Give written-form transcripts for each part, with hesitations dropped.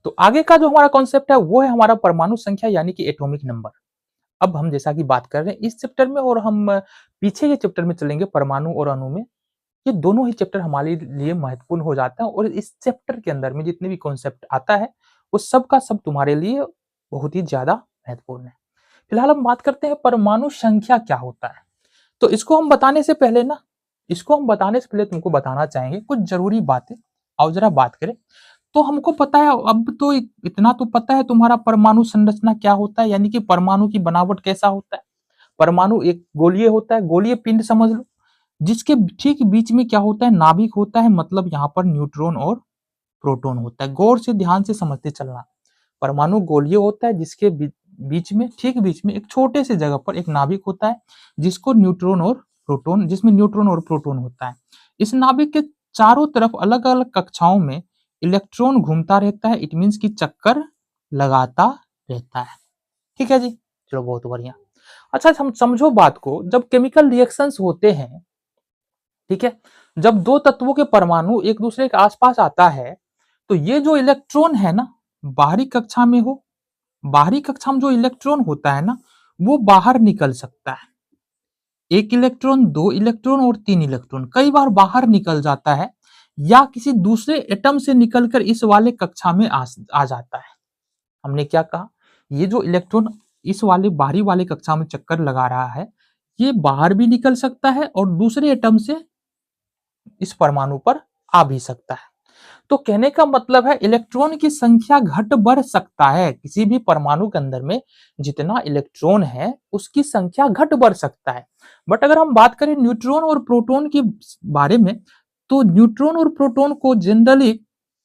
तो आगे का जो हमारा कॉन्सेप्ट है वो है हमारा परमाणु संख्या यानी कि एटॉमिक नंबर। अब हम जैसा कि बात कर रहे हैं इस चैप्टर में और हम पीछे के चैप्टर में चलेंगे परमाणु और अणु में। ये दोनों ही चैप्टर हमारे लिए महत्वपूर्ण हो जाता है और इस चैप्टर के अंदर में जितने भी कॉन्सेप्ट आता है वो सब का सब तुम्हारे लिए बहुत ही ज्यादा महत्वपूर्ण है। फिलहाल हम बात करते हैं परमाणु संख्या क्या होता है। तो इसको हम बताने से पहले तुमको बताना चाहेंगे कुछ जरूरी बातें। आओ जरा बात करें। तो हमको पता है, अब तो इतना तो पता है तुम्हारा परमाणु संरचना क्या होता है, यानी कि परमाणु की बनावट कैसा होता है। परमाणु एक गोलीय होता है, गोलीय पिंड समझ लो, जिसके ठीक बीच में क्या होता है, नाभिक होता है, मतलब यहाँ पर न्यूट्रॉन और प्रोटॉन होता है। गौर से ध्यान से समझते चलना। परमाणु गोलीय होता है जिसके बीच में, ठीक बीच में एक छोटे से जगह पर एक नाभिक होता है जिसको न्यूट्रॉन और प्रोटॉन, जिसमें न्यूट्रॉन और प्रोटॉन होता है। इस नाभिक के चारों तरफ अलग अलग कक्षाओं में इलेक्ट्रॉन घूमता रहता है। इट मीन्स की चक्कर लगाता रहता है। ठीक है जी, चलो बहुत बढ़िया। अच्छा हम समझो बात को, जब केमिकल रिएक्शंस होते हैं, ठीक है, जब दो तत्वों के परमाणु एक दूसरे के आसपास आता है तो ये जो इलेक्ट्रॉन है ना, बाहरी कक्षा में हो, बाहरी कक्षा में जो इलेक्ट्रॉन होता है ना वो बाहर निकल सकता है। एक इलेक्ट्रॉन, दो इलेक्ट्रॉन और तीन इलेक्ट्रॉन कई बार बाहर निकल जाता है या किसी दूसरे एटम से निकलकर इस वाले कक्षा में आ जाता है। हमने क्या कहा, ये जो इलेक्ट्रॉन इस वाले बाहरी वाले कक्षा में चक्कर लगा रहा है ये बाहर भी निकल सकता है और दूसरे एटम से इस परमाणु पर आ भी सकता है। तो कहने का मतलब है इलेक्ट्रॉन की संख्या घट बढ़ सकता है। किसी भी परमाणु के अंदर में जितना इलेक्ट्रॉन है उसकी संख्या घट बढ़ सकता है। बट अगर हम बात करें न्यूट्रॉन और प्रोटॉन के बारे में, तो न्यूट्रॉन और प्रोटॉन को जनरली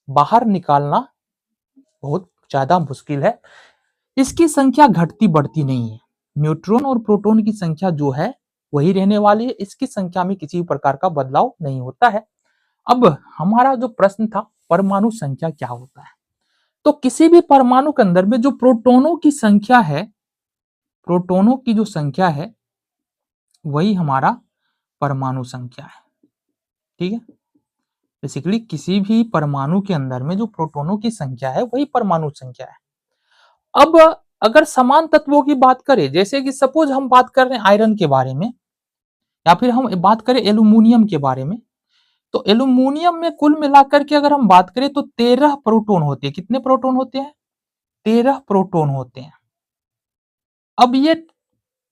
बाहर निकालना बहुत ज्यादा मुश्किल है। इसकी संख्या घटती बढ़ती नहीं है। न्यूट्रॉन और प्रोटॉन की संख्या जो है वही रहने वाली है, इसकी संख्या में किसी भी प्रकार का बदलाव नहीं होता है। अब हमारा जो प्रश्न था परमाणु संख्या क्या होता है, तो किसी भी परमाणु के अंदर में जो प्रोटॉनों की संख्या है, प्रोटॉनों की जो संख्या है वही हमारा परमाणु संख्या है। ठीक है, बेसिकली किसी भी परमाणु के अंदर में जो प्रोटॉनों की संख्या है वही परमाणु संख्या है। अब अगर समान तत्वों की बात करें, जैसे कि सपोज हम बात कर रहे हैं आयरन के बारे में या फिर हम बात करें एल्यूमिनियम के बारे में, तो एल्यूमिनियम में कुल मिलाकर के अगर हम बात करें तो 13 प्रोटॉन होते हैं। कितने प्रोटॉन होते हैं? 13 प्रोटॉन होते हैं। अब ये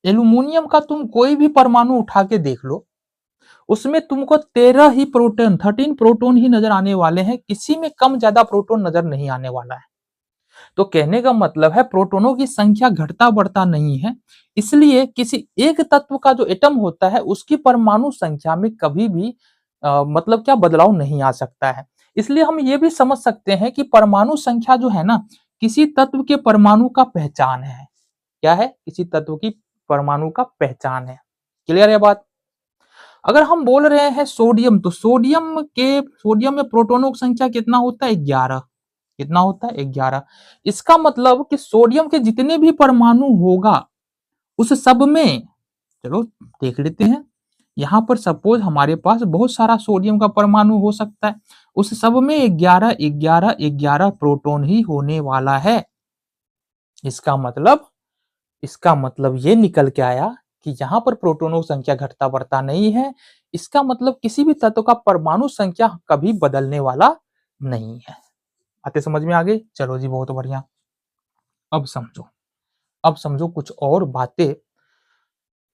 एल्यूमिनियम का तुम कोई भी परमाणु उठा के देख लो, उसमें तुमको 13 ही प्रोटॉन, 13 प्रोटॉन ही नजर आने वाले हैं। किसी में कम ज्यादा प्रोटॉन नजर नहीं आने वाला है। तो कहने का मतलब है प्रोटॉनों की संख्या घटता बढ़ता नहीं है। इसलिए किसी एक तत्व का जो एटम होता है उसकी परमाणु संख्या में कभी भी मतलब क्या बदलाव नहीं आ सकता है। इसलिए हम ये भी समझ सकते हैं कि परमाणु संख्या जो है ना किसी तत्व के परमाणु का पहचान है। क्या है? किसी तत्व की परमाणु का पहचान है। क्लियर है बात? अगर हम बोल रहे हैं सोडियम, तो सोडियम में प्रोटॉनों की संख्या कितना होता है? 11। कितना होता है? 11। इसका मतलब कि सोडियम के जितने भी परमाणु होगा उस सब में, चलो देख लेते हैं, यहां पर सपोज हमारे पास बहुत सारा सोडियम का परमाणु हो सकता है, उस सब में 11 11 11 प्रोटॉन ही होने वाला है। इसका मतलब ये निकल के आया कि यहां पर प्रोटॉनों की संख्या घटता बढ़ता नहीं है। इसका मतलब किसी भी तत्व का परमाणु संख्या कभी बदलने वाला नहीं है। बातें समझ में आ गई? चलो जी बहुत बढ़िया। अब समझो कुछ और बातें।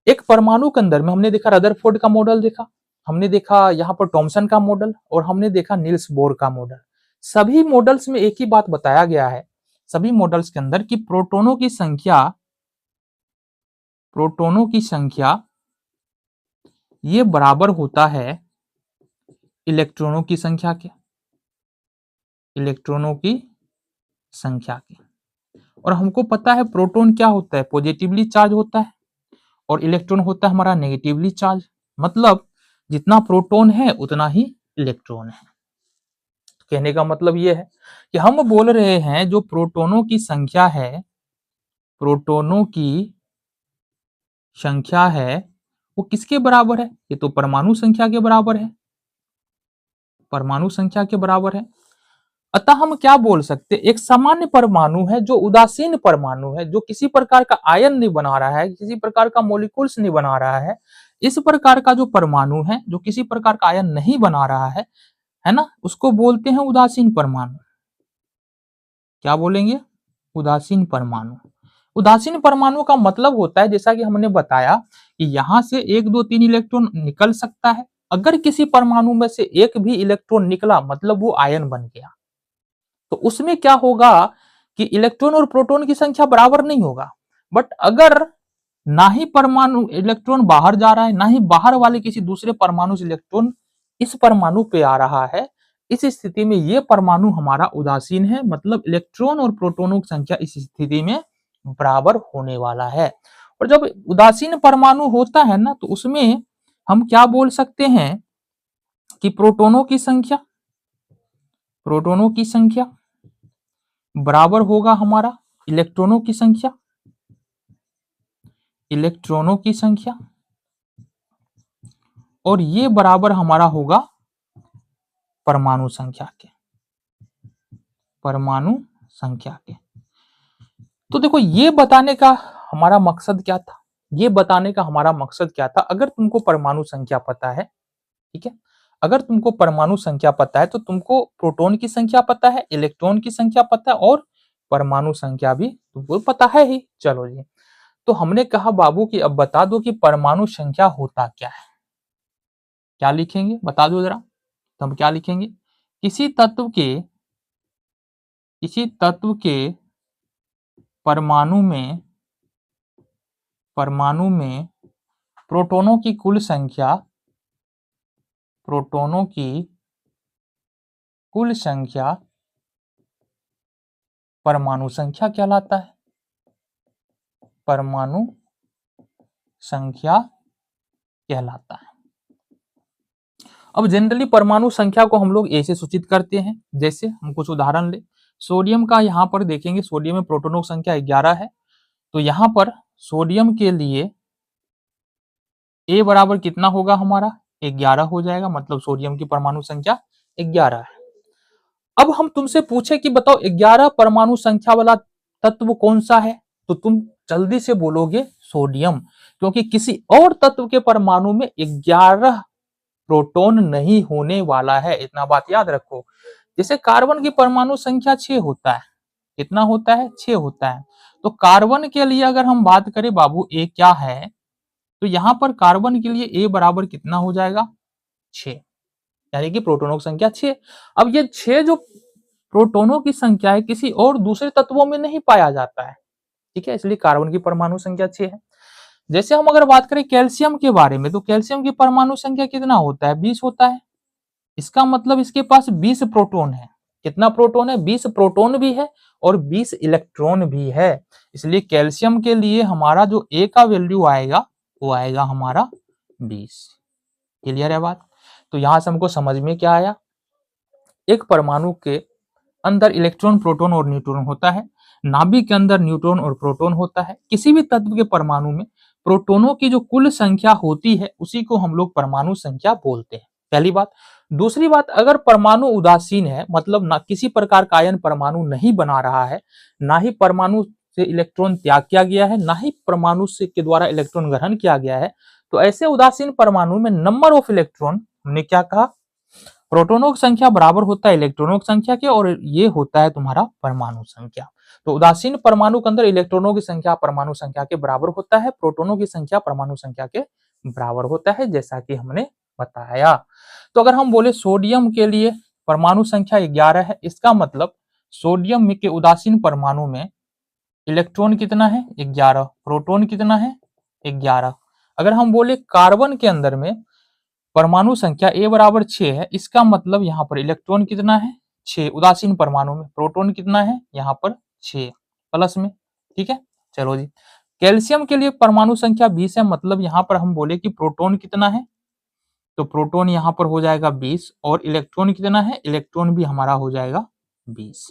एक परमाणु के अंदर में हमने देखा रदरफोर्ड का मॉडल देखा, हमने देखा यहाँ पर टॉमसन का मॉडल और हमने देखा नील्स बोर का मॉडल। सभी मॉडल्स में एक ही बात बताया गया है, सभी मॉडल्स के अंदर कि प्रोटोनों की संख्या ये बराबर होता है इलेक्ट्रॉनों की संख्या के, इलेक्ट्रॉनों की संख्या के। और हमको पता है प्रोटॉन क्या होता है? पॉजिटिवली चार्ज होता है और इलेक्ट्रॉन होता है हमारा नेगेटिवली चार्ज। मतलब जितना प्रोटॉन है उतना ही इलेक्ट्रॉन है। कहने का मतलब यह है कि हम बोल रहे हैं जो प्रोटॉनों की संख्या है, प्रोटॉनों की संख्या है वो किसके बराबर है? ये तो परमाणु संख्या के बराबर है, परमाणु संख्या के बराबर है। अतः हम क्या बोल सकते हैं, एक सामान्य परमाणु है जो उदासीन परमाणु है, जो किसी प्रकार का आयन नहीं बना रहा है, किसी प्रकार का मॉलिक्यूल्स नहीं बना रहा है। इस प्रकार का जो परमाणु है जो किसी प्रकार का आयन नहीं बना रहा है ना, उसको बोलते हैं उदासीन परमाणु। क्या बोलेंगे? उदासीन परमाणु। उदासीन परमाणु का मतलब होता है, जैसा कि हमने बताया, कि यहां से 1 2 3 इलेक्ट्रॉन निकल सकता है। अगर किसी परमाणु में से एक भी इलेक्ट्रॉन निकला मतलब वो आयन बन गया। तो उसमें क्या होगा कि इलेक्ट्रॉन और प्रोटॉन की संख्या बराबर नहीं होगा। बट अगर ना ही परमाणु इलेक्ट्रॉन बाहर जा रहा है, ना ही बाहर वाले किसी दूसरे परमाणु से इलेक्ट्रॉन इस परमाणु पे आ रहा है, इस स्थिति में ये परमाणु हमारा उदासीन है, मतलब इलेक्ट्रॉन और प्रोटॉनों की संख्या इस स्थिति में बराबर होने वाला है। और जब उदासीन परमाणु होता है ना, तो उसमें हम क्या बोल सकते हैं कि प्रोटॉनों की संख्या बराबर होगा हमारा इलेक्ट्रॉनों की संख्या, और ये बराबर हमारा होगा परमाणु संख्या के। तो देखो, ये बताने का हमारा मकसद क्या था? अगर तुमको परमाणु संख्या पता है, ठीक है, अगर तुमको परमाणु संख्या पता है तो तुमको प्रोटॉन की संख्या पता है, इलेक्ट्रॉन की संख्या पता है, और परमाणु संख्या भी तुमको पता है ही। चलो जी, तो हमने कहा बाबू कि अब बता दो कि परमाणु संख्या होता क्या है। क्या लिखेंगे, बता दो जरा। तो हम क्या लिखेंगे? किसी तत्व के परमाणु में प्रोटॉनों की कुल संख्या परमाणु संख्या कहलाता है। परमाणु संख्या कहलाता है। अब जनरली परमाणु संख्या को हम लोग ऐसे सूचित करते हैं, जैसे हम कुछ उदाहरण ले। सोडियम का यहाँ पर देखेंगे, सोडियम में प्रोटॉनों की संख्या 11 है। तो यहाँ पर सोडियम के लिए A बराबर कितना होगा हमारा? 11 हो जाएगा, मतलब सोडियम की परमाणु संख्या 11 है। अब हम तुमसे पूछे कि बताओ 11 परमाणु संख्या वाला तत्व कौन सा है, तो तुम जल्दी से बोलोगे सोडियम, क्योंकि किसी और तत्व के परमाणु में 11 प्रोटॉन नहीं होने वाला है। इतना बात याद रखो। जैसे कार्बन की परमाणु संख्या 6 होता है। कितना होता है? 6 होता है। तो कार्बन के लिए अगर हम बात करें बाबू ए क्या है, तो यहां पर कार्बन के लिए ए बराबर कितना हो जाएगा? 6, यानी कि प्रोटॉनों की संख्या 6। अब ये 6 जो प्रोटॉनों की संख्या है किसी और दूसरे तत्वों में नहीं पाया जाता है, ठीक है, इसलिए कार्बन की परमाणु संख्या 6 है। जैसे हम अगर बात करें कैल्शियम के बारे में, तो कैल्शियम की परमाणु संख्या कितना होता है? 20 होता है। इसका मतलब इसके पास 20 प्रोटॉन है। कितना प्रोटॉन है? 20 प्रोटॉन भी है और 20 इलेक्ट्रॉन भी है। इसलिए कैल्शियम के लिए हमारा जो ए का वैल्यू आएगा वो आएगा हमारा 20। क्लियर है बात? तो यहां से हमको समझ में क्या आया? एक परमाणु के अंदर इलेक्ट्रॉन, प्रोटॉन और न्यूट्रॉन होता है। नाभिक के अंदर न्यूट्रॉन और प्रोटॉन होता है। किसी भी तत्व के परमाणु में प्रोटॉनों की जो कुल संख्या होती है उसी को हम लोग परमाणु संख्या बोलते हैं। पहली बात। दूसरी बात, अगर परमाणु उदासीन है, मतलब ना किसी प्रकार का आयन परमाणु नहीं बना रहा है, ना ही परमाणु से इलेक्ट्रॉन त्याग किया गया है, ना ही परमाणु से के द्वारा इलेक्ट्रॉन ग्रहण किया गया है, तो ऐसे उदासीन परमाणु में नंबर ऑफ इलेक्ट्रॉन, हमने क्या कहा, प्रोटॉनों की संख्या बराबर होता है इलेक्ट्रॉनों की संख्या के, और ये होता है तुम्हारा परमाणु संख्या। तो उदासीन परमाणु के अंदर इलेक्ट्रॉनों की संख्या परमाणु संख्या के बराबर होता है, प्रोटॉनों की संख्या परमाणु संख्या के बराबर होता है, जैसा कि हमने बताया। तो अगर हम बोले सोडियम के लिए परमाणु संख्या 11 है, इसका मतलब सोडियम के उदासीन परमाणु में इलेक्ट्रॉन कितना है? 11। प्रोटॉन कितना है? 11। अगर हम बोले कार्बन के अंदर में परमाणु संख्या A बराबर 6 है, इसका मतलब यहाँ पर इलेक्ट्रॉन कितना है? 6। उदासीन परमाणु में प्रोटॉन कितना है? यहाँ पर 6 प्लस में, ठीक है। चलो जी, कैल्शियम के लिए परमाणु संख्या 20 है, मतलब यहाँ पर हम बोले कि प्रोटॉन कितना है, तो प्रोटॉन यहाँ पर हो जाएगा 20, और इलेक्ट्रॉन कितना है? इलेक्ट्रॉन भी हमारा हो जाएगा 20।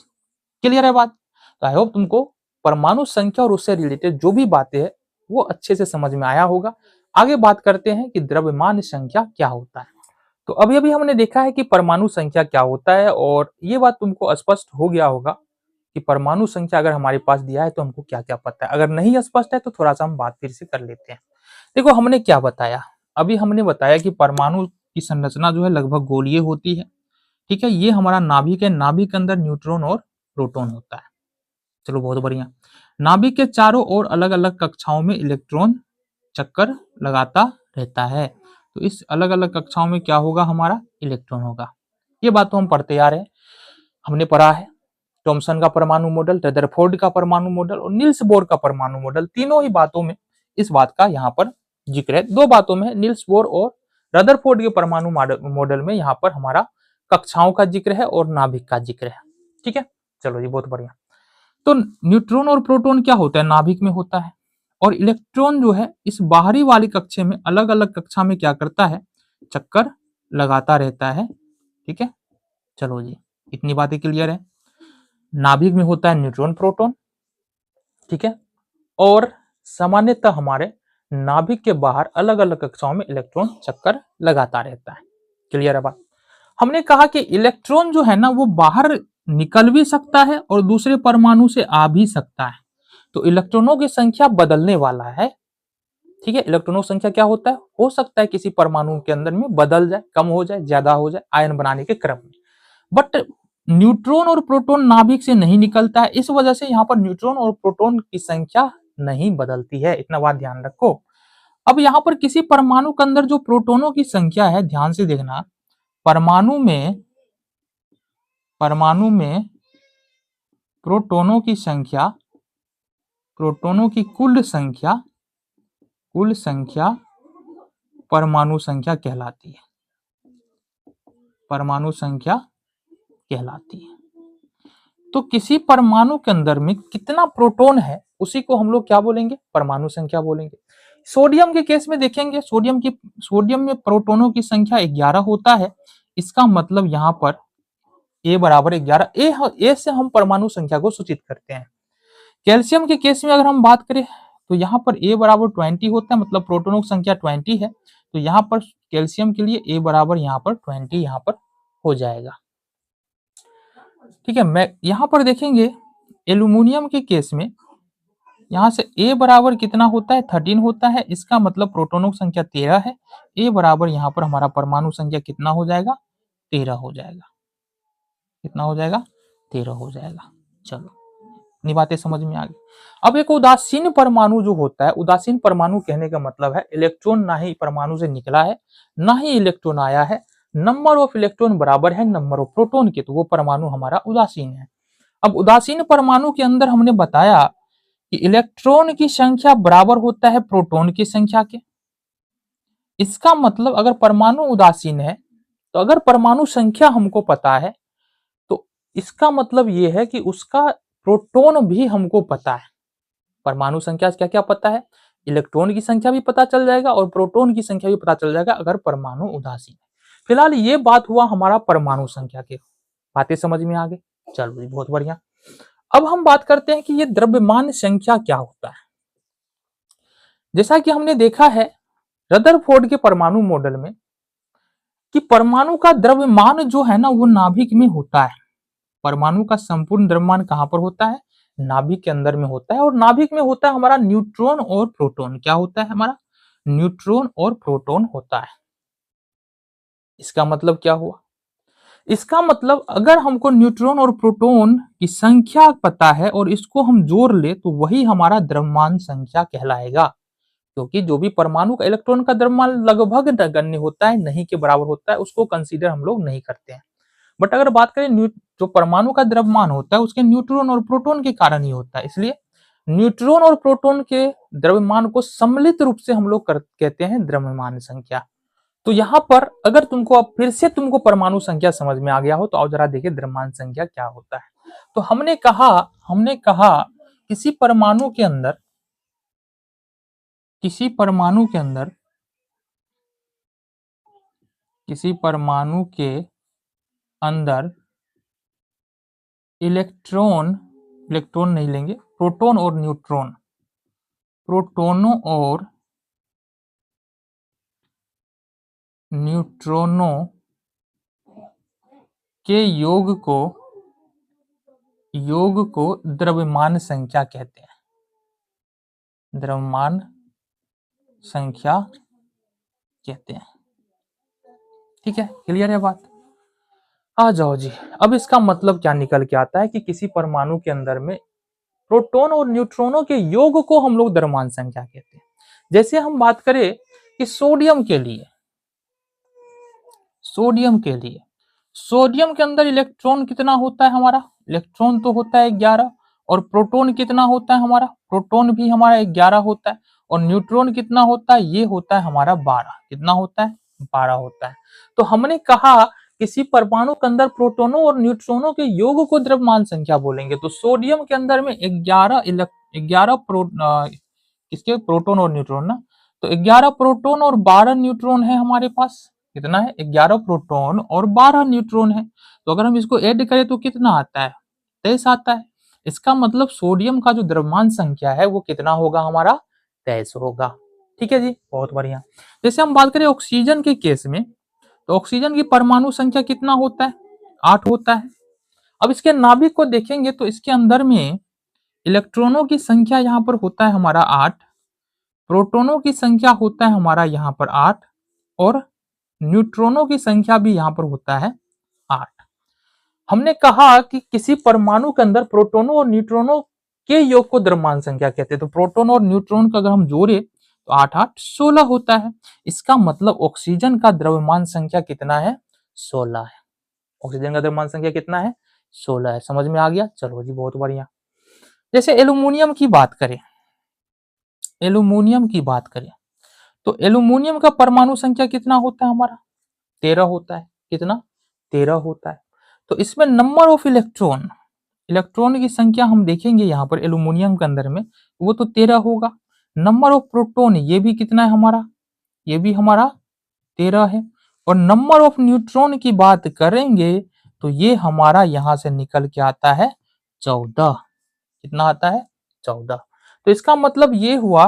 क्लियर है बात? तो आई होप तुमको परमाणु संख्या और उससे रिलेटेड जो भी बातें हैं वो अच्छे से समझ में आया होगा। आगे बात करते हैं कि द्रव्यमान संख्या क्या होता है। तो अभी-अभी हमने देखा है कि परमाणु संख्या क्या होता है और ये बात तुमको स्पष्ट हो गया होगा कि परमाणु संख्या अगर हमारे पास दिया है तो हमको क्या-क्या पता है। अगर नहीं स्पष्ट है तो थोड़ा-सा हम बात फिर से कर लेते हैं। देखो हमने क्या बताया? अभी हमने बताया कि परमाणु की संरचना जो है लगभग गोलीय होती है। ठीक है? ये हमारा नाभिक है, नाभिक के अंदर न्यूट्रॉन और प्रोटॉन होता है। चलो बहुत बढ़िया। नाभिक के चारों ओर अलग-अलग कक्षाओं में इलेक्ट्रॉन चक्कर लगाता रहता है। तो इस अलग-अलग कक्षाओं में क्या होगा हमारा? इलेक्ट्रॉन होगा। ये बात तो हम पढ़ते आ रहे हैं, हमने पढ़ा है। थॉमसन का परमाणु मॉडल, रदरफोर्ड का परमाणु मॉडल और नील्स बोर का परमाणु मॉडल, तीनों ही बातों में इस बात का यहाँ पर जिक्र है। दो बातों में न्यूल्स बोर और रदरफोर्ड के परमाणु मॉडल में यहाँ पर हमारा कक्षाओं का जिक्र है और नाभिक का जिक्र है। ठीक है, चलो जी बहुत बढ़िया। तो न्यूट्रॉन और प्रोटॉन क्या होता है? नाभिक में होता है और इलेक्ट्रॉन जो है इस बाहरी वाली कक्षा में अलग-अलग कक्षा में क्या करता है? चक्कर लगाता रहता है। ठीक है, चलो जी इतनी बातें क्लियर है। नाभिक में होता है न्यूट्रॉन प्रोटॉन, ठीक है, और सामान्यतः हमारे नाभिक के बाहर अलग-अलग कक्षाओं में इलेक्ट्रॉन चक्कर लगाता रहता है। क्लियर है बात? हमने कहा कि इलेक्ट्रॉन जो है ना वो बाहर निकल भी सकता है और दूसरे परमाणु से आ भी सकता है। तो इलेक्ट्रॉनों की संख्या बदलने वाला है। ठीक है, इलेक्ट्रॉनों की संख्या क्या होता है? हो सकता है किसी परमाणु के अंदर में बदल जाए, कम हो जाए, ज्यादा हो जाए आयन बनाने के क्रम में। बट न्यूट्रॉन और प्रोटॉन नाभिक से नहीं निकलता है, इस वजह से यहाँ पर न्यूट्रॉन और प्रोटॉन की संख्या नहीं बदलती है। इतना बात ध्यान रखो। अब यहाँ पर किसी परमाणु के अंदर जो प्रोटॉनों की संख्या है, ध्यान से देखना, परमाणु में प्रोटॉनों की संख्या, प्रोटॉनों की कुल संख्या परमाणु संख्या कहलाती है। परमाणु संख्या कहलाती है। तो किसी परमाणु के अंदर में कितना प्रोटॉन है उसी को हम लोग क्या बोलेंगे? परमाणु संख्या बोलेंगे। सोडियम के केस में देखेंगे, सोडियम में प्रोटॉनों की संख्या 11 होता है। इसका मतलब यहाँ पर ए बराबर 11, ए से हम परमाणु संख्या को सूचित करते हैं। कैल्शियम के केस में अगर हम बात करें तो यहाँ पर ए बराबर 20 होता है, मतलब प्रोटॉनों की संख्या 20 है। तो यहाँ पर कैल्शियम के लिए ए बराबर यहाँ पर 20 यहाँ पर हो जाएगा। ठीक है, मैं यहाँ पर देखेंगे एल्यूमिनियम के केस में यहाँ से ए बराबर कितना होता है? 13 होता है। इसका मतलब प्रोटॉनों की संख्या 13 है। ए बराबर यहाँ पर हमारा परमाणु संख्या कितना हो जाएगा? 13 हो जाएगा। कितना हो जाएगा? 13 हो जाएगा। चलो इतनी बातें समझ में आ गई। अब एक उदासीन परमाणु जो होता है, उदासीन परमाणु कहने का मतलब है इलेक्ट्रॉन ना ही परमाणु से निकला है, ना ही इलेक्ट्रॉन आया है, नंबर ऑफ इलेक्ट्रॉन बराबर है नंबर ऑफ प्रोटॉन के, तो वो परमाणु हमारा उदासीन है। अब उदासीन परमाणु के अंदर हमने बताया कि इलेक्ट्रॉन की संख्या बराबर होता है प्रोटॉन की संख्या के। इसका मतलब अगर परमाणु उदासीन है तो अगर परमाणु संख्या हमको पता है तो इसका मतलब यह है कि उसका प्रोटॉन भी हमको पता है। परमाणु संख्या से क्या क्या पता है? इलेक्ट्रॉन की संख्या भी पता चल जाएगा और प्रोटॉन की संख्या भी पता चल जाएगा अगर परमाणु उदासीन है। फिलहाल ये बात हुआ हमारा परमाणु संख्या के। बातें समझ में आ गई? चलो जी बहुत बढ़िया। अब हम बात करते हैं कि ये द्रव्यमान संख्या क्या होता है। जैसा कि हमने देखा है रदरफोर्ड के परमाणु मॉडल में कि परमाणु का द्रव्यमान जो है ना वो नाभिक में होता है। परमाणु का संपूर्ण द्रव्यमान कहां पर होता है? नाभिक के अंदर में होता है और नाभिक में होता है हमारा न्यूट्रॉन और प्रोटॉन। क्या होता है हमारा? न्यूट्रॉन और प्रोटॉन होता है। इसका मतलब क्या हुआ? इसका मतलब अगर हमको न्यूट्रॉन और प्रोटॉन की संख्या पता है और इसको हम जोड़ ले तो वही हमारा द्रव्यमान संख्या कहलाएगा। क्योंकि जो भी परमाणु का इलेक्ट्रॉन का द्रव्यमान लगभग नगण्य होता है, नहीं के बराबर होता है, उसको कंसीडर हम लोग नहीं करते हैं। बट अगर बात करें जो परमाणु का द्रव्यमान होता है उसके न्यूट्रॉन और प्रोटॉन के कारण ही होता है। इसलिए न्यूट्रॉन और प्रोटॉन के द्रव्यमान को सम्मिलित रूप से हम लोग कहते हैं द्रव्यमान संख्या। तो यहाँ पर अगर तुमको अब फिर से तुमको परमाणु संख्या समझ में आ गया हो तो आओ जरा देखिए द्रव्यमान संख्या क्या होता है। तो हमने कहा किसी परमाणु के अंदर किसी परमाणु के अंदर इलेक्ट्रॉन नहीं लेंगे, प्रोटॉन और न्यूट्रॉन, प्रोटोनों और न्यूट्रॉनों के योग को द्रव्यमान संख्या कहते हैं। द्रव्यमान संख्या कहते हैं। ठीक है, क्लियर है बात? आ जाओ जी। अब इसका मतलब क्या निकल के आता है कि किसी परमाणु के अंदर में प्रोटॉन और न्यूट्रॉनों के योग को हम लोग द्रव्यमान संख्या कहते हैं। जैसे हम बात करें कि सोडियम के लिए, सोडियम के अंदर इलेक्ट्रॉन कितना होता है हमारा? इलेक्ट्रॉन तो होता है 11, और प्रोटॉन कितना होता है हमारा? प्रोटॉन भी हमारा 11 होता है, और न्यूट्रॉन कितना होता है? ये होता है हमारा 12। कितना होता है? 12 होता है। तो हमने कहा किसी परमाणु के अंदर प्रोटॉनों और न्यूट्रॉनों के योग को द्रव्यमान संख्या बोलेंगे। तो सोडियम के अंदर में 11 किसके प्रोटॉन और न्यूट्रॉन ना, तो 11 प्रोटॉन और 12 न्यूट्रॉन है हमारे पास। कितना है? 11 प्रोटॉन और 12 न्यूट्रॉन है। तो अगर हम इसको ऐड करें तो कितना आता है? 23 आता है। इसका मतलब सोडियम का जो द्रव्यमान संख्या है वो कितना होगा हमारा? 23 होगा। ठीक है जी, बहुत बढ़िया। जैसे हम बात करें ऑक्सीजन के केस में, तो ऑक्सीजन की परमाणु संख्या कितना होता है? 8 होता है। अब इसके नाभिक को देखेंगे तो इसके अंदर में इलेक्ट्रॉनों की संख्या यहाँ पर होता है हमारा 8, प्रोटॉनों की संख्या होता है हमारा यहाँ पर 8, और न्यूट्रॉनों की संख्या भी यहाँ पर होता है 8। हमने कहा कि किसी परमाणु के अंदर प्रोटॉनों और न्यूट्रॉनों के योग को द्रव्यमान संख्या कहते हैं। तो प्रोटॉन और न्यूट्रॉन का अगर हम जोड़े तो 8 8 16 होता है। इसका मतलब ऑक्सीजन का द्रव्यमान संख्या कितना है? 16 है। ऑक्सीजन का द्रव्यमान संख्या कितना है? 16 है। समझ में आ गया? चलो जी, बहुत बढ़िया। जैसे एल्यूमिनियम की बात करें, तो एल्यूमिनियम का परमाणु संख्या कितना होता है हमारा? 13 होता है। कितना? 13 होता है। तो इसमें नंबर ऑफ इलेक्ट्रॉन की संख्या हम देखेंगे यहाँ पर एल्यूमिनियम के अंदर में, वो तो 13 होगा। नंबर ऑफ प्रोटॉन ये भी कितना है हमारा? ये भी हमारा 13 है। और नंबर ऑफ न्यूट्रॉन की बात करेंगे तो ये हमारा यहां से निकल के आता है 14। कितना आता है? 14। तो इसका मतलब ये हुआ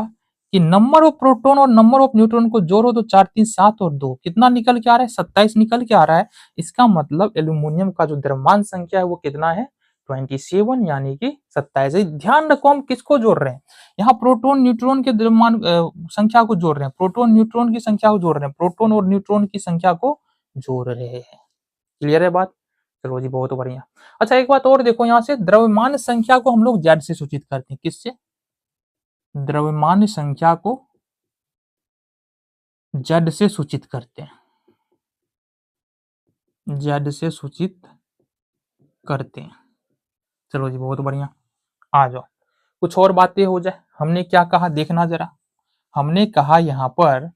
कि नंबर ऑफ प्रोटॉन और नंबर ऑफ न्यूट्रॉन को जोड़ो तो 4 3 7 और 2 कितना निकल के आ रहा है? 27 निकल के आ रहा है। इसका मतलब एल्यूमिनियम का जो द्रव्यमान संख्या है वो कितना है? 27, यानी कि 27। ध्यान रखो हम किसको जोड़ रहे हैं, यहाँ प्रोटॉन न्यूट्रॉन के द्रव्यमान संख्या को जोड़ रहे हैं, प्रोटॉन न्यूट्रॉन की संख्या को जोड़ रहे हैं, प्रोटॉन और न्यूट्रॉन की संख्या को जोड़ रहे हैं। क्लियर है बात? चलो जी, बहुत बढ़िया। अच्छा, एक बात और देखो, यहाँ से द्रव्यमान संख्या को हम लोग जेड से सूचित करते हैं। किससे? द्रव्यमान संख्या को जेड से सूचित करते हैं। जेड से सूचित करते हैं। चलो जी, बहुत बढ़िया। आ जाओ, कुछ और बातें हो जाए। हमने क्या कहा देखना जरा। हमने कहा यहाँ पर,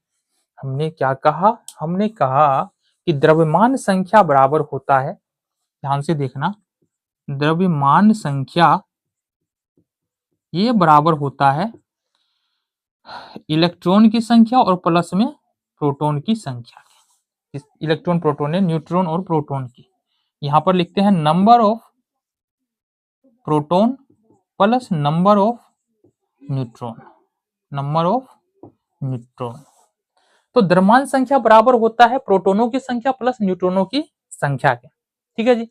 हमने क्या कहा? हमने कहा कि द्रव्यमान संख्या बराबर होता है, ध्यान से देखना, द्रव्यमान संख्या ये बराबर होता है इलेक्ट्रॉन की संख्या और प्लस में प्रोटॉन की संख्या। इलेक्ट्रॉन, प्रोटॉन है, न्यूट्रॉन और प्रोटॉन की। यहां पर लिखते हैं number of proton plus number of neutron, number of neutron. तो द्रव्यमान संख्या बराबर होता है प्रोटॉनों की संख्या प्लस न्यूट्रॉनों की संख्या के। ठीक है जी,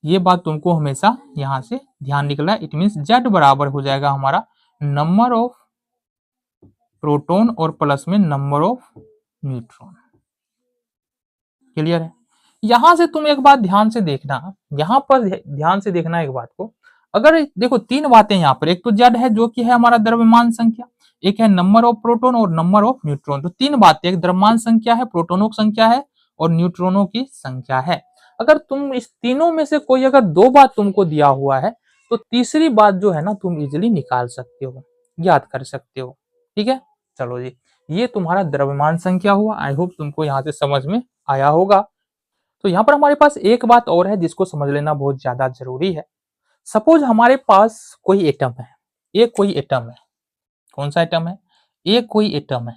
ये बात तुमको हमेशा यहां से ध्यान निकला। इट मींस जेड बराबर हो जाएगा हमारा नंबर ऑफ प्रोटॉन और प्लस में नंबर ऑफ न्यूट्रॉन। क्लियर है? यहां से तुम एक बात ध्यान से देखना, यहां पर ध्यान से देखना एक बात को। अगर देखो तीन बातें यहाँ पर, एक तो जेड है जो कि है हमारा द्रव्यमान संख्या, एक है नंबर ऑफ प्रोटॉन और नंबर ऑफ न्यूट्रॉन। तो तीन बातें, एक द्रव्यमान संख्या है, प्रोटॉनों की संख्या है और न्यूट्रॉनों की संख्या है। अगर तुम इस तीनों में से कोई अगर दो बात तुमको दिया हुआ है तो तीसरी बात जो है ना तुम इजिली निकाल सकते हो, याद कर सकते हो। ठीक है, चलो जी, ये तुम्हारा द्रव्यमान संख्या हुआ। आई होप तुमको यहाँ से समझ में आया होगा। तो यहाँ पर हमारे पास एक बात और है जिसको समझ लेना बहुत ज्यादा जरूरी है। सपोज हमारे पास कोई एटम है, एक कोई एटम है। कौन सा एटम है? एक कोई एटम है।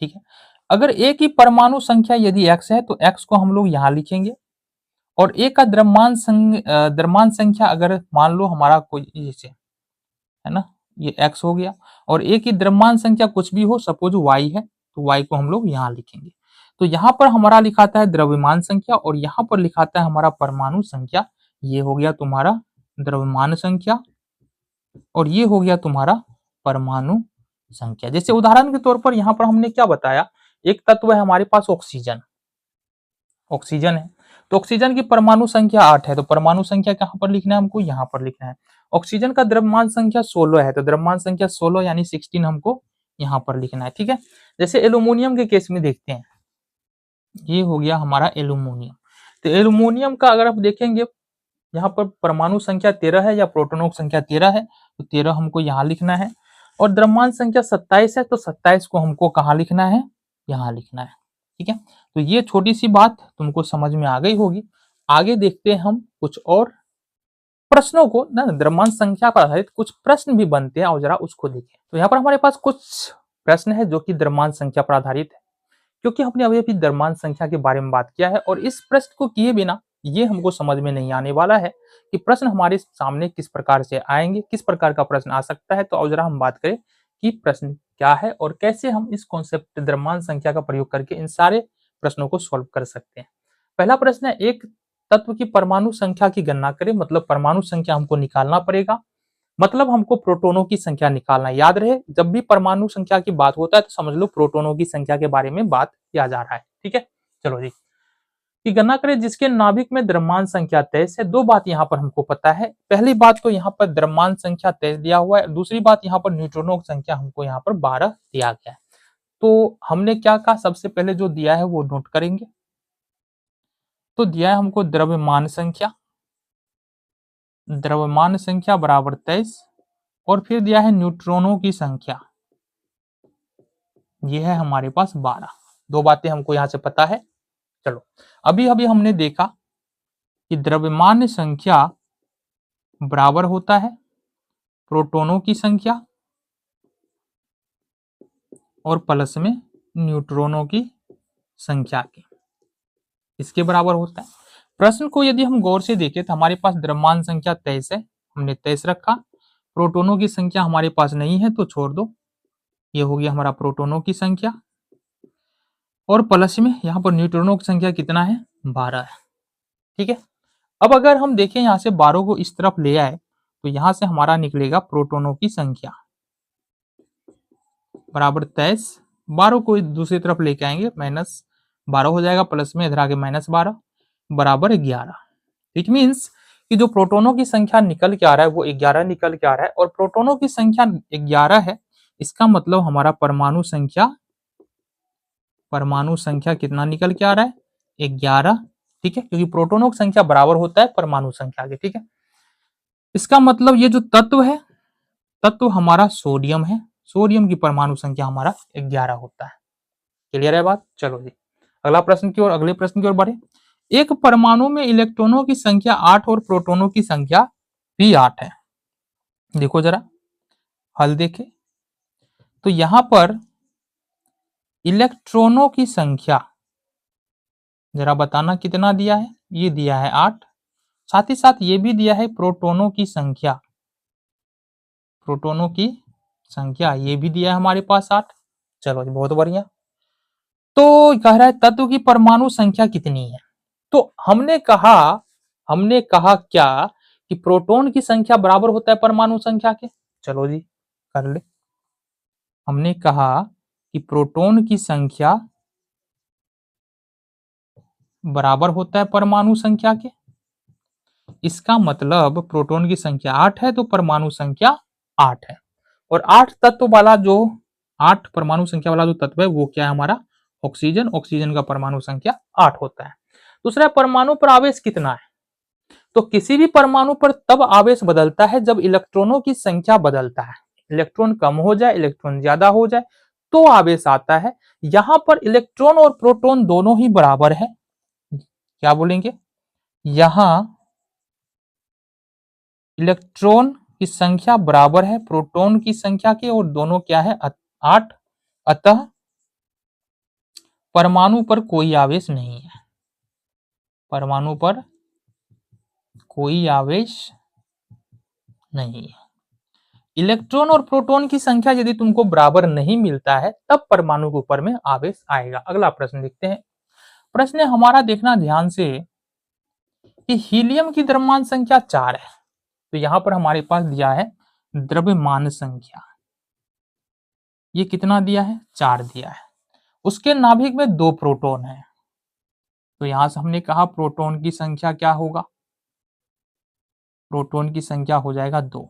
ठीक है, अगर एक की परमाणु संख्या यदि x है तो x को हम लोग यहाँ लिखेंगे, और एक का द्रव्यमान संख्या अगर मान लो हमारा कोई जैसे है ना, ये x हो गया, और एक की द्रव्यमान संख्या कुछ भी हो, सपोज y है तो y को हम लोग यहाँ लिखेंगे। तो यहाँ पर हमारा लिखाता है द्रव्यमान संख्या और यहाँ पर लिखाता है हमारा परमाणु संख्या। ये हो गया तुम्हारा द्रव्यमान संख्या और ये हो गया तुम्हारा परमाणु संख्या। जैसे उदाहरण के तौर पर यहाँ पर हमने क्या बताया, एक तत्व है हमारे पास ऑक्सीजन, ऑक्सीजन है, तो ऑक्सीजन की परमाणु संख्या 8 है, तो परमाणु संख्या कहाँ पर लिखना है हमको, यहाँ पर लिखना है। ऑक्सीजन का द्रव्यमान संख्या 16 है, तो द्रव्यमान संख्या 16 यानी 16 हमको यहाँ पर लिखना है। ठीक है, जैसे एल्यूमिनियम के केस में देखते हैं, ये हो गया हमारा एल्यूमिनियम। तो एल्यूमिनियम का अगर आप देखेंगे यहाँ पर परमाणु संख्या 13 है या प्रोटॉनों की संख्या 13 है, तो 13 हमको यहाँ लिखना है। और द्रव्यमान संख्या 27 है, तो 27 को हमको कहाँ लिखना है, यहाँ लिखना है। ठीक है, तो ये छोटी सी बात तुमको समझ में आ गई होगी। आगे देखते हैं हम कुछ और प्रश्नों को ना, द्रव्यमान संख्या पर आधारित कुछ प्रश्न भी बनते हैं और जरा उसको देखें। तो यहाँ पर हमारे पास कुछ प्रश्न है जो कि द्रव्यमान संख्या पर आधारित है, क्योंकि हमने अभी द्रव्यमान संख्या के बारे में बात किया है और इस प्रश्न को किए बिना ये हमको समझ में नहीं आने वाला है कि प्रश्न हमारे सामने किस प्रकार से आएंगे, किस प्रकार का प्रश्न आ सकता है। तो अब जरा हम बात करें कि प्रश्न क्या है और कैसे हम इस कॉन्सेप्ट द्रव्यमान संख्या का प्रयोग करके इन सारे प्रश्नों को सॉल्व कर सकते हैं। पहला प्रश्न है, एक तत्व की परमाणु संख्या की गणना करें, मतलब परमाणु संख्या हमको निकालना पड़ेगा, मतलब हमको प्रोटोनों की संख्या निकालना। याद रहे, जब भी परमाणु संख्या की बात होता है तो समझ लो प्रोटोनों की संख्या के बारे में बात किया जा रहा है। ठीक है, चलो जी, की गणना करें जिसके नाभिक में द्रव्यमान संख्या 23 है। दो बात यहाँ पर हमको पता है, पहली बात तो यहाँ पर द्रव्यमान संख्या 23 दिया हुआ है, दूसरी बात यहाँ पर न्यूट्रॉनों की संख्या हमको यहाँ पर 12 दिया गया है। तो हमने क्या कहा, सबसे पहले जो दिया है वो नोट करेंगे। तो दिया है हमको द्रव्यमान संख्या, द्रव्यमान संख्या बराबर 23 और फिर दिया है न्यूट्रॉनों की संख्या, ये है हमारे पास 12। दो बातें हमको यहाँ से पता है। चलो, अभी अभी हमने देखा कि द्रव्यमान संख्या बराबर होता है प्रोटोनों की संख्या और प्लस में न्यूट्रॉनों की संख्या के, इसके बराबर होता है। प्रश्न को यदि हम गौर से देखें तो हमारे पास द्रव्यमान संख्या 23 है, हमने 23 रखा, प्रोटोनों की संख्या हमारे पास नहीं है तो छोड़ दो, ये हो गया हमारा प्रोटोनों की संख्या और प्लस में यहाँ पर न्यूट्रॉनों की संख्या कितना है, 12 है। ठीक है, अब अगर हम देखें यहाँ से 12 को इस तरफ ले आए तो यहाँ से हमारा निकलेगा प्रोटोनों की संख्या बराबर 23, 12 को दूसरी तरफ लेके आएंगे -12 हो जाएगा, प्लस में इधर आगे -12 बराबर 11। इट मीन्स कि जो प्रोटोनों की संख्या निकल के आ रहा है वो 11 निकल के आ रहा है और प्रोटोनों की संख्या 11 है, इसका मतलब हमारा परमाणु संख्या कितना निकल के आ रहा है, 11। ठीक है, क्योंकि प्रोटोनों की संख्या बराबर होता है परमाणु संख्या के। ठीक है, इसका मतलब ये जो तत्व है, तत्व हमारा सोडियम है, सोडियम की परमाणु संख्या हमारा 11 होता है। क्लियर है बात। चलो जी, अगला प्रश्न की ओर, अगले प्रश्न की ओर बढ़े। एक परमाणु में इलेक्ट्रॉनों की संख्या 8 और प्रोटोनों की संख्या भी 8 है। देखो जरा हल देखें तो यहां पर इलेक्ट्रॉनों की संख्या जरा बताना कितना दिया है, ये दिया है 8, साथ ही साथ ये भी दिया है प्रोटोनों की संख्या, प्रोटोनों की संख्या ये भी दिया है हमारे पास 8। चलो बहुत बढ़िया। तो कह रहा है तत्व की परमाणु संख्या कितनी है, तो हमने कहा क्या कि प्रोटॉन की संख्या बराबर होता है परमाणु संख्या के। चलो जी कर ले, हमने कहा कि प्रोटॉन की संख्या बराबर होता है परमाणु संख्या के, इसका मतलब प्रोटॉन की संख्या 8 है तो परमाणु संख्या 8 है। और 8 तत्व वाला जो 8 परमाणु संख्या वाला जो तत्व है वो क्या है हमारा, ऑक्सीजन। ऑक्सीजन का परमाणु संख्या 8 होता है। दूसरा, परमाणु पर आवेश कितना है, तो किसी भी परमाणु पर तब आवेश बदलता है जब इलेक्ट्रॉनों की संख्या बदलता है, इलेक्ट्रॉन कम हो जाए इलेक्ट्रॉन ज्यादा हो जाए तो आवेश आता है। यहां पर इलेक्ट्रॉन और प्रोटॉन दोनों ही बराबर है, क्या बोलेंगे, यहां इलेक्ट्रॉन की संख्या बराबर है प्रोटॉन की संख्या के और दोनों क्या है 8, अतः परमाणु पर कोई आवेश नहीं है, परमाणु पर कोई आवेश नहीं है। इलेक्ट्रॉन और प्रोटॉन की संख्या यदि तुमको बराबर नहीं मिलता है तब परमाणु के ऊपर में आवेश आएगा। अगला प्रश्न देखते हैं। प्रश्न है हमारा, देखना ध्यान से कि हीलियम की द्रव्यमान संख्या 4 है। तो यहां पर हमारे पास दिया है द्रव्यमान संख्या, ये कितना दिया है? 4 दिया है। उसके नाभिक में 2 प्रोटॉन है, तो यहां से हमने कहा प्रोटॉन की संख्या क्या होगा? प्रोटॉन की संख्या हो जाएगा 2।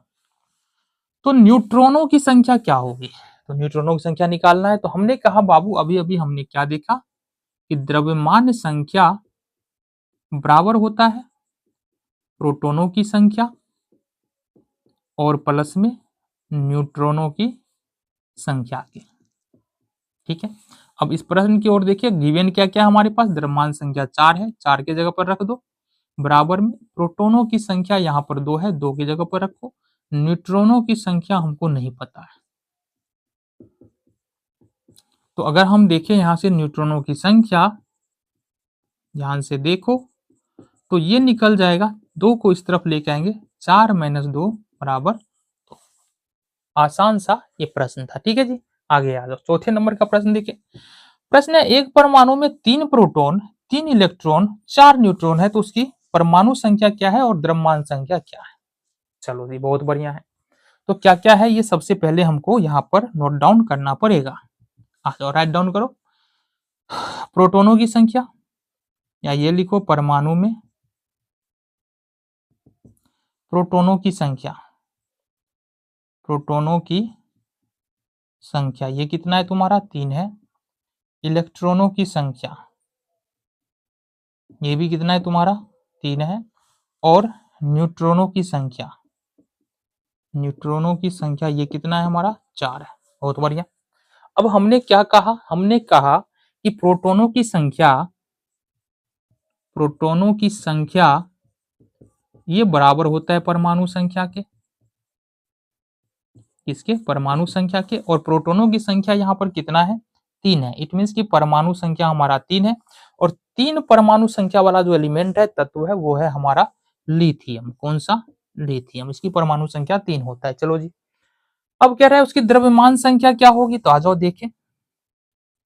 तो न्यूट्रॉनों की संख्या क्या होगी? तो न्यूट्रॉनों की संख्या निकालना है। तो हमने कहा बाबू, अभी अभी हमने क्या देखा कि द्रव्यमान संख्या बराबर होता है प्रोटॉनों की संख्या और प्लस में न्यूट्रॉनों की संख्या के। ठीक है, अब इस प्रश्न की ओर देखिए, गिवन क्या क्या हमारे पास? द्रव्यमान संख्या 4 है, 4 की जगह पर रख दो, बराबर में प्रोटॉनों की संख्या यहाँ पर 2 है, 2 की जगह पर रखो, न्यूट्रॉनों की संख्या हमको नहीं पता है। तो अगर हम देखें यहां से न्यूट्रॉनों की संख्या, ध्यान से देखो, तो ये निकल जाएगा, 2 को इस तरफ लेके आएंगे, 4 - 2 बराबर 2। आसान सा ये प्रश्न था। ठीक है जी, आगे आ जाओ। चौथे नंबर का प्रश्न देखिए। प्रश्न है, एक परमाणु में 3 प्रोटॉन, 3 इलेक्ट्रॉन, 4 न्यूट्रॉन है, तो उसकी परमाणु संख्या क्या है और द्रव्यमान संख्या क्या है? चलो जी, बहुत बढ़िया है। तो क्या क्या है ये सबसे पहले हमको यहाँ पर नोट डाउन करना पड़ेगा। आ जाओ, राइट डाउन करो। प्रोटॉनों की संख्या, या ये लिखो परमाणु में प्रोटॉनों की संख्या, प्रोटॉनों की संख्या ये कितना है तुम्हारा? 3 है। इलेक्ट्रॉनों की संख्या ये भी कितना है तुम्हारा? 3 है। और न्यूट्रॉनों की संख्या, न्यूट्रॉनों की संख्या ये कितना है हमारा? 4 है। बहुत बढ़िया। अब हमने क्या कहा? हमने कहा कि प्रोटॉनों की संख्या, प्रोटॉनों की संख्या ये बराबर होता है परमाणु संख्या के। किसके? परमाणु संख्या के। और प्रोटॉनों की संख्या यहाँ पर कितना है? 3 है। इट मीन्स की परमाणु संख्या हमारा 3 है, और 3 परमाणु संख्या वाला जो एलिमेंट है, तत्व है, वो है हमारा लिथियम। कौन सा? लिथियम। इसकी परमाणु संख्या 3 होता है। चलो जी, अब कह रहा है उसकी द्रव्यमान संख्या क्या होगी? तो आ जाओ देखें।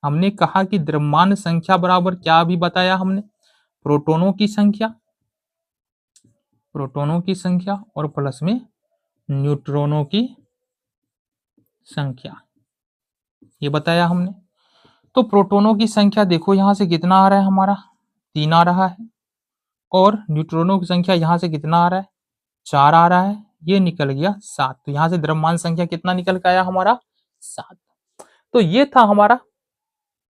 हमने कहा कि द्रव्यमान संख्या बराबर क्या अभी बताया हमने? प्रोटॉनों की संख्या, प्रोटॉनों की संख्या और प्लस में न्यूट्रॉनों की संख्या, ये बताया हमने। तो प्रोटॉनों की संख्या देखो यहां से कितना आ रहा है हमारा? 3 आ रहा है। और न्यूट्रॉनों की संख्या यहां से कितना आ रहा है? 4 आ रहा है। ये निकल गया 7। तो यहां से द्रव्यमान संख्या कितना निकल के आया हमारा? 7। तो ये था हमारा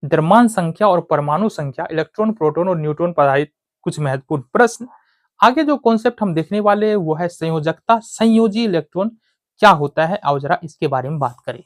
द्रव्यमान संख्या और परमाणु संख्या, इलेक्ट्रॉन, प्रोटॉन और न्यूट्रॉन पर आधारित कुछ महत्वपूर्ण प्रश्न। आगे जो कॉन्सेप्ट हम देखने वाले हैं वो है संयोजकता। संयोजी इलेक्ट्रॉन क्या होता है, आओ जरा इसके बारे में बात करें।